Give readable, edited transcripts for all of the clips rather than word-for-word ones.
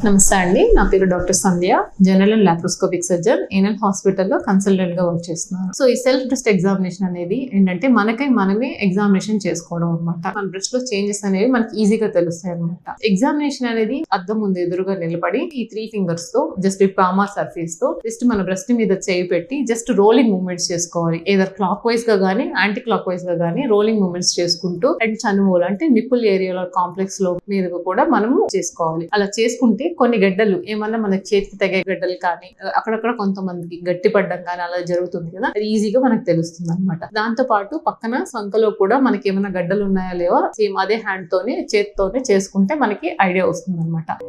నమస్తే అండి, నా పేరు doctor Sandhya, general and laparoscopic surgeon, anal హాస్పిటల్లో కన్సల్టెంట్ గా వర్క్ చేస్తున్నాను. సో ఈ సెల్ఫ్ బ్రెస్ట్ ఎగ్జామినేషన్ అనేది ఏంటంటే మనమే ఎగ్జామినేషన్ చేసుకోవడం అనమాట. మన బ్రెస్ట్ లో చేంజెస్ అనేవి మనకి ఈజీగా తెలుస్తాయి అనమాట. ఎగ్జామినేషన్ అనేది అద్దం ముందు ఎదురుగా నిలబడి ఈ 3 ఫింగర్స్ తో జస్ట్ ఈ పామా సర్ఫేస్ తో జస్ట్ మన బ్రెస్ట్ మీద చేయి పెట్టి జస్ట్ రోలింగ్ మూవ్మెంట్స్ చేసుకోవాలి. ఏదర్ క్లాక్ వైజ్ గా గానీ యాంటీ క్లాక్ వైజ్ గా గానీ రోలింగ్ మూవ్మెంట్స్ చేసుకుంటూ అండ్ చనువులు అంటే నిప్పుల్ ఏరియాలో కాంప్లెక్స్ లో మీద కూడా మనము చేసుకోవాలి. అలా చేసుకుంటే కొన్ని గడ్డలు ఏమన్నా మన చేతికి తగే గడ్డలు కానీ అక్కడక్కడ కొంతమందికి గట్టి పడ్డం కానీ అలా జరుగుతుంది కదా, అది ఈజీగా మనకు తెలుస్తుంది అనమాట. దాంతో పాటు పక్కన సంఖలో కూడా మనకి ఏమైనా గడ్డలు ఉన్నాయా లేవో సేమ్ అదే హ్యాండ్ తోనే చేతితోనే చేసుకుంటే మనకి ఐడియా వస్తుంది అనమాట.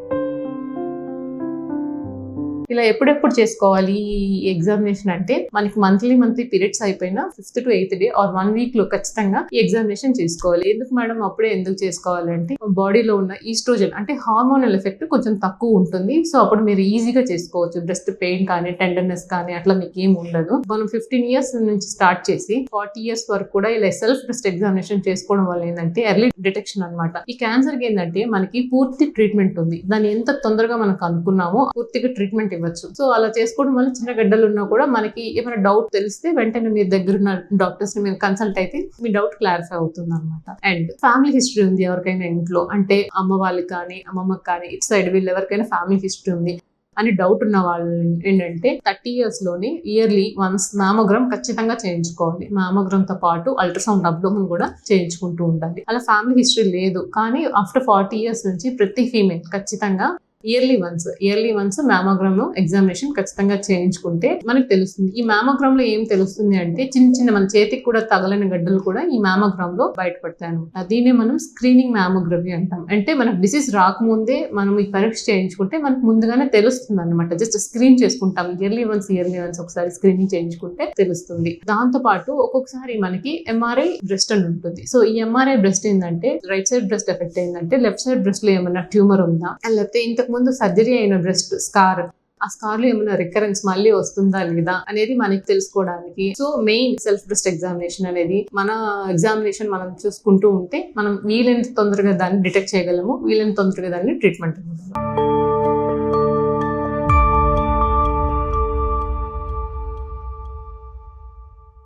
ఇలా ఎప్పుడెప్పుడు చేసుకోవాలి ఈ ఎగ్జామినేషన్ అంటే మనకి మంత్లీ పీరియడ్స్ అయిపోయినా 5th to 8th day or 1 week లో ఖచ్చితంగా ఈ ఎగ్జామినేషన్ చేసుకోవాలి. ఎందుకు మేడం అప్పుడే ఎందుకు చేసుకోవాలి అంటే బాడీలో ఉన్న ఈస్ట్రోజన్ అంటే హార్మోనల్ ఎఫెక్ట్ కొంచెం తక్కువ ఉంటుంది. సో అప్పుడు మీరు ఈజీగా చేసుకోవచ్చు. బ్రెస్ట్ పెయిన్ కానీ టెండర్నెస్ కానీ అట్లా మీకు ఏం ఉండదు. మనం 15 years నుంచి స్టార్ట్ చేసి 40 years వరకు కూడా ఇలా సెల్ఫ్ బ్రెస్ట్ ఎగ్జామినేషన్ చేసుకోవడం వల్ల ఏంటంటే ఎర్లీ డిటెక్షన్ అనమాట. ఈ క్యాన్సర్ కి ఏంటంటే మనకి పూర్తి ట్రీట్మెంట్ ఉంది. దాన్ని ఎంత తొందరగా మనకు అనుకున్నామో పూర్తిగా ట్రీట్మెంట్ ఇవ్వచ్చు. సో అలా చేసుకోవడం వల్ల చిన్న గడ్డలు ఉన్నా కూడా మనకి ఏమైనా డౌట్ తెలిస్తే వెంటనే మీ దగ్గర ఉన్న డాక్టర్స్ ని మీరు కన్సల్ట్ అయితే మీ డౌట్ క్లారిఫై అవుతుంది అనమాట. అండ్ ఫ్యామిలీ హిస్టరీ ఉంది ఎవరికైనా ఇంట్లో, అంటే అమ్మ వాళ్ళకి కానీ అమ్మమ్మకి కానీ ఇటు సైడ్ వీళ్ళు ఎవరికైనా ఫ్యామిలీ హిస్టరీ ఉంది అని డౌట్ ఉన్న వాళ్ళు ఏంటంటే 30 years లోనే ఇయర్లీ వన్స్ మ్యామోగ్రామ్ ఖచ్చితంగా చేయించుకోవాలి. మ్యామోగ్రామ్ తో పాటు అల్ట్రాసౌండ్ అబ్డోమన్ కూడా చేయించుకుంటూ ఉండాలి. అలా ఫ్యామిలీ హిస్టరీ లేదు కానీ ఆఫ్టర్ 40 years నుంచి ప్రతి ఫీమేల్ ఖచ్చితంగా ఇయర్లీ వన్స్ మ్యామోగ్రామ్ ఎగ్జామినేషన్ ఖచ్చితంగా చేయించుకుంటే మనకు తెలుస్తుంది. ఈ మ్యామోగ్రామ్ లో ఏం తెలుస్తుంది అంటే చిన్న మన చేతికి కూడా తగలని గడ్డలు కూడా ఈ మ్యామోగ్రామ్ లో బయటపడతాయి అనమాట. దీన్ని మనం స్క్రీనింగ్ మ్యామోగ్రఫీ అంటాం. అంటే మనకు డిసీజ్ రాకముందే మనం ఈ పరీక్ష చేయించుకుంటే మనకు ముందుగానే తెలుస్తుంది అనమాట. జస్ట్ స్క్రీన్ చేసుకుంటాం. ఇయర్లీ వన్స్ ఒకసారి స్క్రీనింగ్ చేయించుకుంటే తెలుస్తుంది. దాంతో పాటు ఒక్కొక్కసారి మనకి ఎంఆర్ఐ బ్రెస్ట్ అని ఉంటుంది. సో ఈ ఎంఆర్ఐ బ్రెస్ట్ ఏంటంటే రైట్ సైడ్ బ్రెస్ట్ ఎఫెక్ట్ అయిందంటే లెఫ్ట్ సైడ్ బ్రెస్ట్ లో ఏమన్నా ట్యూమర్ ఉందా, లేకపోతే ఇంతకు ముందు సర్జరీ అయిన బ్రెస్ట్ స్కార్, ఆ స్కార్ లో ఏమైనా రికరెన్స్ మళ్ళీ వస్తుందా లేదా అనేది మనకి తెలుసుకోవడానికి. So main self breast examination అనేది మన ఎగ్జామినేషన్ మనం చూసుకుంటూ ఉంటే మనం వీలైనంత తొందరగా దాన్ని డిటెక్ట్ చేయగలము, వీలైనంత తొందరగా దాన్ని ట్రీట్మెంట్ ఇవ్వగలము.